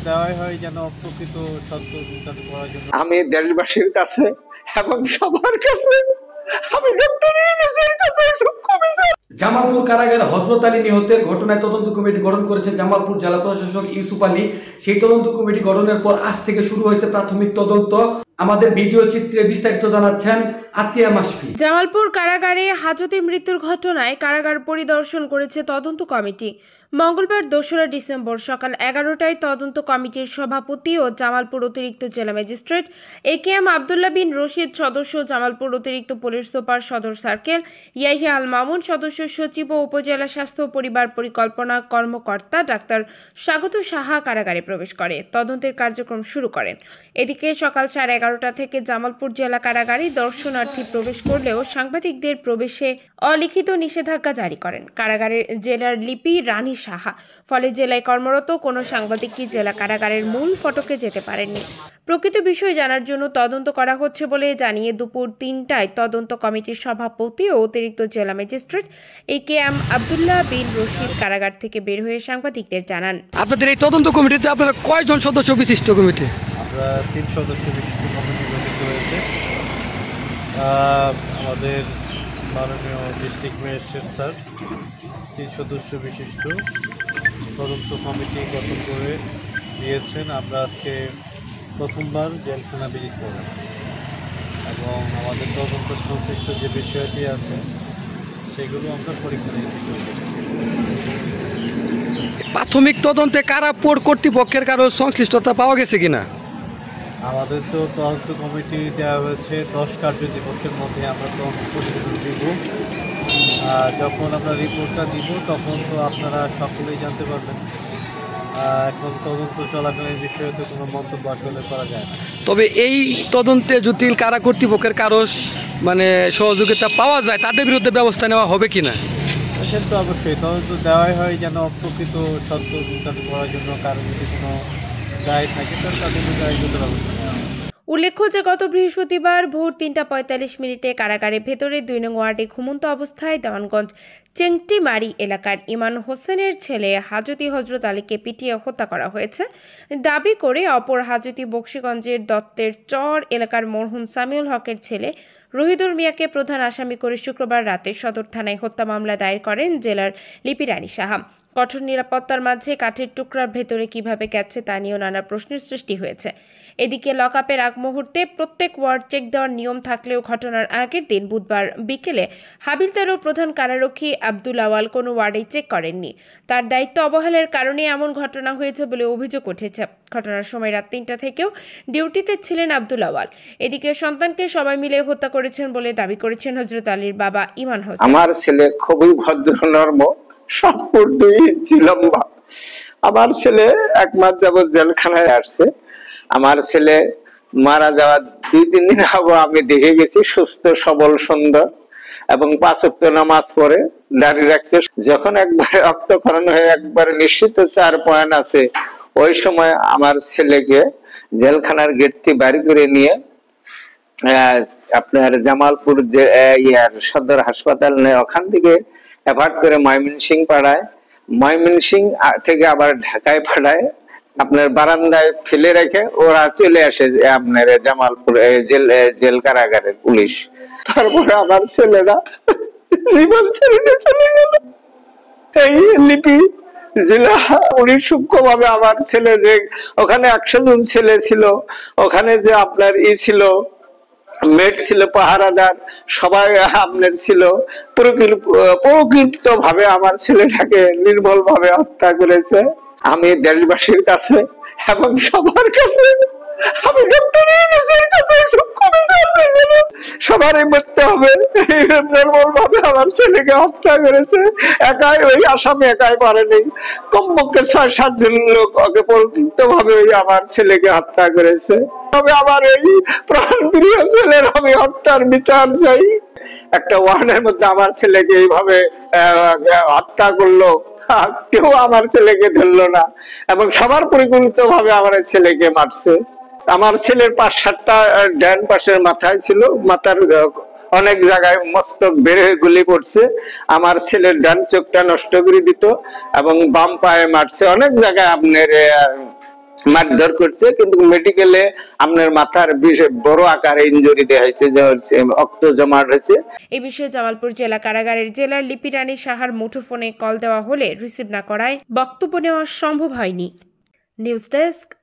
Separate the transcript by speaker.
Speaker 1: দেওয়াই হয় যেন প্রকৃত সত্য উদ্ঘাটন করার জন্য।
Speaker 2: আমি দেশবাসীর কাছে এবং সবার কাছে আমি ডক্টর ইউনূসের কাছে
Speaker 3: জামালপুর কারাগারে হযরত আলী নিহতের ঘটনায় তদন্ত কমিটি গঠন করেছে জামালপুর জেলা প্রশাসক ইউসুফ আলী। সেই তদন্ত কমিটি গঠনের পর আজ থেকে শুরু হয়েছে প্রাথমিক তদন্ত। আমাদের ভিডিও চিত্রে বিস্তারিত জানাচ্ছেন আতিয়া মাসফি।
Speaker 4: জামালপুর কারাগারে হাজতে মৃত্যুর ঘটনায় কারাগার পরিদর্শন করেছে তদন্ত কমিটি। মঙ্গলবার ২রা ডিসেম্বর সকাল ১১টায় তদন্ত কমিটির সভাপতি ও জামালপুর অতিরিক্ত জেলা ম্যাজিস্ট্রেট একেএম আব্দুল্লাহ বিন রশিদ, সদস্য জামালপুর অতিরিক্ত পুলিশ সুপার সদর সার্কেল ইয়াহিয়া আল মামুন, সদস্য সচিব ও উপজেলা স্বাস্থ্য ও পরিবার পরিকল্পনা কর্মকর্তা ডাক্তার স্বাগত সাহা কারাগারে প্রবেশ করে তদন্তের কার্যক্রম শুরু করেন। এদিকে সকাল 11:30টা থেকে জামালপুর জেলা কারাগারে দর্শনার্থী প্রবেশ করলেও সাংবাদিকদের প্রবেশে অলিখিত নিষেধাজ্ঞা জারি করেন কারাগারের জেলার লিপি রানী সাহা। ফলে জেলায় কর্মরত কোনো সাংবাদিকই জেলা কারাগারের মূল ফটকে যেতে পারেননি। প্রকৃত বিষয় জানার জন্য তদন্ত করা হচ্ছে বলে জানিয়ে দুপুর ৩টায় তদন্ত কমিটির সভাপতি ও অতিরিক্ত জেলা ম্যাজিস্ট্রেট একেএম আব্দুল্লাহ বিন রশিদ কারাগার থেকে বের হয়ে সাংবাদিকদের জানান।
Speaker 3: আপনাদের এই তদন্ত কমিটিতে আপনারা কয়জন সদস্য বিশিষ্ট কমিটি?
Speaker 1: আমরা ৩ সদস্য বিশিষ্ট কমিটি গঠিত হয়েছে। আমাদের মাননীয় ডিস্ট্রিক্ট ম্যাজিস্ট্রেট স্যার ৩ সদস্য বিশিষ্ট তদন্ত কমিটি গঠন করে দিয়েছেন। আমরা আজকে প্রথমবার জেলখানা ভিজিট করলাম এবং আমাদের তদন্ত সংশ্লিষ্ট যে বিষয়টি আছে সেগুলো আমরা পরীক্ষা নিরীক্ষা করছি।
Speaker 3: প্রাথমিক তদন্তে কারাগার কর্তৃপক্ষের কারো সংশ্লিষ্টতা পাওয়া গেছে কিনা?
Speaker 1: আমাদের তো তদন্ত কমিটি দেওয়া হয়েছে 10 কার্য দিবসের মধ্যে আমরা তদন্ত প্রতিবেদন দিব। যখন আমরা রিপোর্টটা দিব তখন তো আপনারা সকলেই জানতে পারবেন। এখন তদন্ত চলাকালীন বিষয়ে তো কোনো মন্তব্য আসলে করা যায় না।
Speaker 3: তবে এই তদন্তে যদি কারা কর্তৃপক্ষের কারো সহযোগিতা পাওয়া যায় তাদের বিরুদ্ধে ব্যবস্থা নেওয়া হবে কিনা?
Speaker 1: সেটা তো অবশ্যই তদন্ত দেওয়াই হয় যেন প্রকৃত সত্য উদ্ঘাটন করার জন্য কারো যদি কোনো দায় থাকে তাহলে তাদের দায়িত্ব ব্যবস্থা নেওয়া হয়।
Speaker 4: উল্লেখ্য যে গত বৃহস্পতিবার ভোর ৩টা ৪৫ কারাগারের ভেতরে ২ নং ওয়ার্ডে ঘুমন্ত অবস্থায় দেওয়ানগঞ্জ চেংটিমারি এলাকার ইমান হোসেনের ছেলে হাজতি হযরত আলীকে পিটিয়ে হত্যা করা হয়েছে দাবি করে অপর হাজতি বকশীগঞ্জের দত্তের চর এলাকার মরহুম সামিউল হকের ছেলে রহিদুল মিয়াকে প্রধান আসামি করে শুক্রবার রাতে সদর থানায় হত্যা মামলা দায়ের করেন জেলার লিপি রানী সাহা। কঠোর নিরাপত্তার মাঝে কাঠের টুকরার ভেতরে কিভাবে গেছে তা নিয়েও নানা প্রশ্নের সৃষ্টি হয়েছে। এদিকে লকআপের আগ মুহূর্তে প্রত্যেক ওয়ার্ড চেক দেওয়ার নিয়ম থাকলেও ঘটনার আগের দিন বুধবার বিকেলে হাবিলদার ও প্রধান কারারক্ষী আব্দুল আওয়াল কোনো ওয়ার্ডেই চেক করেননি। তার দায়িত্ব অবহেলার কারণে এমন ঘটনা হয়েছে বলে অভিযোগ উঠেছে। ঘটনার সময় রাত ৩টা থেকেও ডিউটিতে ছিলেন আব্দুল আওয়াল। এদিকে সন্তানকে সবাই মিলে হত্যা করেছেন বলে দাবি করেছেন হযরত আলীর বাবা ইমান হোসেন।
Speaker 2: আমার ছেলে খুবই ভদ্র নরম, 7 ফুট 2 ইঞ্চি লম্বা। আমার ছেলে 1 মাস যাবত জেলখানায় আসছে। আমার ছেলে মারা যাওয়ার 2-3 দিন আগে আমি দেখে গেছি, সুস্থ সবল সুন্দর এবং 5 ওয়াক্ত নামাজ পড়ে দাঁড়িয়ে রাখছে। যখন একবারে রক্তক্ষরণ হয়ে একবারে নিশ্চিত 4 পয়েন্ট আছে, ওই সময় আমার ছেলেকে জেলখানার গেট থেকে বাড়ি করে নিয়ে আপনার জামালপুর যে সদর হাসপাতাল নেয়, ওখান থেকে অ্যাভার্ট করে ময়মনসিংহ পাঠায়, ময়মনসিংহ থেকে আবার ঢাকায় পাঠায়। আপনার বারান্দায় ফেলে রেখে ওরা চলে আসে আপনার জামালপুর জেল কারাগারের পুলিশ। তারপরে আমার ছেলেরা রিমান্ড ছেড়ে চলে গেল। এই লিপি জেলা উনি সূক্ষ্মভাবে আমার ছেলে যে ওখানে 100 জন ছেলে ছিল, ওখানে যে আপনার ছিল মেট ছিল, পাহারাদার সবাই আপনার ছিল, প্রকৃত ভাবে আমার ছেলেটাকে নির্মল ভাবে হত্যা করেছে। আমি দেশবাসীর কাছে এবং সবার কাছে আমি ডক্টর ইউনূসের কাছে সবারই মরতে হবে। নির্মল ভাবে আমার ছেলেকে হত্যা করেছে। একাই ওই আসামি একাই পারেনি, কমপক্ষে 6-7 জন লোক ওকে প্রকৃত ভাবে ওই আমার ছেলেকে হত্যা করেছে। তবে আমার এই প্রাণপ্রিয় ছেলের আমি হত্যার বিচার চাই। একটা ওয়ার্ডের মধ্যে আমার ছেলেকে এইভাবে হত্যা করলো, কেউ আমার ছেলেকে ধরলো না এবং সবার পরিকল্পিত ভাবে আমার ছেলেকে মারছে। আমার ছেলের 5-7টা ডান পাশের মাথায় ছিল, মাথার অনেক জায়গায় মস্তক বের হয়ে গুলি পড়ছে। আমার ছেলের ডান চোখটা নষ্ট করে দিত এবং বাম পায়ে মারছে। অনেক জায়গায় আপনার মারধর করছে, কিন্তু মেডিকেলে আপনার মাথার বড় আকারে ইনজুরি দেওয়া হয়েছে, যে রক্ত জমা রয়েছে।
Speaker 4: এ বিষয়ে জামালপুর জেলা কারাগারের জেলার লিপি রানী সাহার মুঠোফোনে কল দেওয়া হলে রিসিভ না করায় বক্তব্য নেওয়া সম্ভব হয়নি। News desk,